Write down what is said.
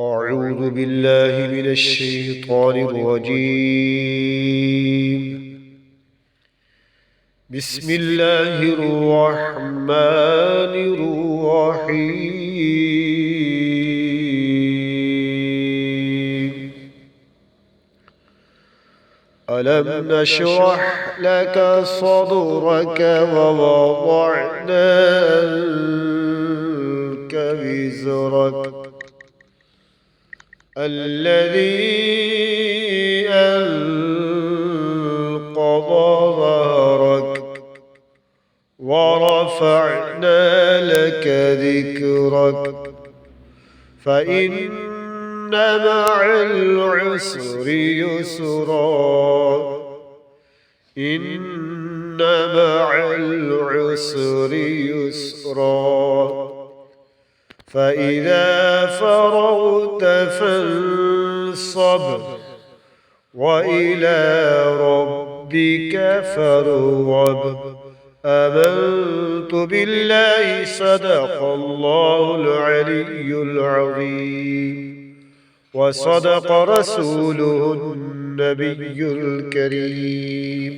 أعوذ بالله من الشيطان الرجيم. بسم الله الرحمن الرحيم. ألم نشرح لك صدرك ووضعنا عنك وزرك الذي أنقض ظهرك ورفعنا لك ذكرك فإن مع العسر يسرا إن مع العسر يسرا فإذا فرغت فانصب وإلى ربك فارغب. آمنت بالله صدق الله العلي العظيم وصدق رسوله النبي الكريم.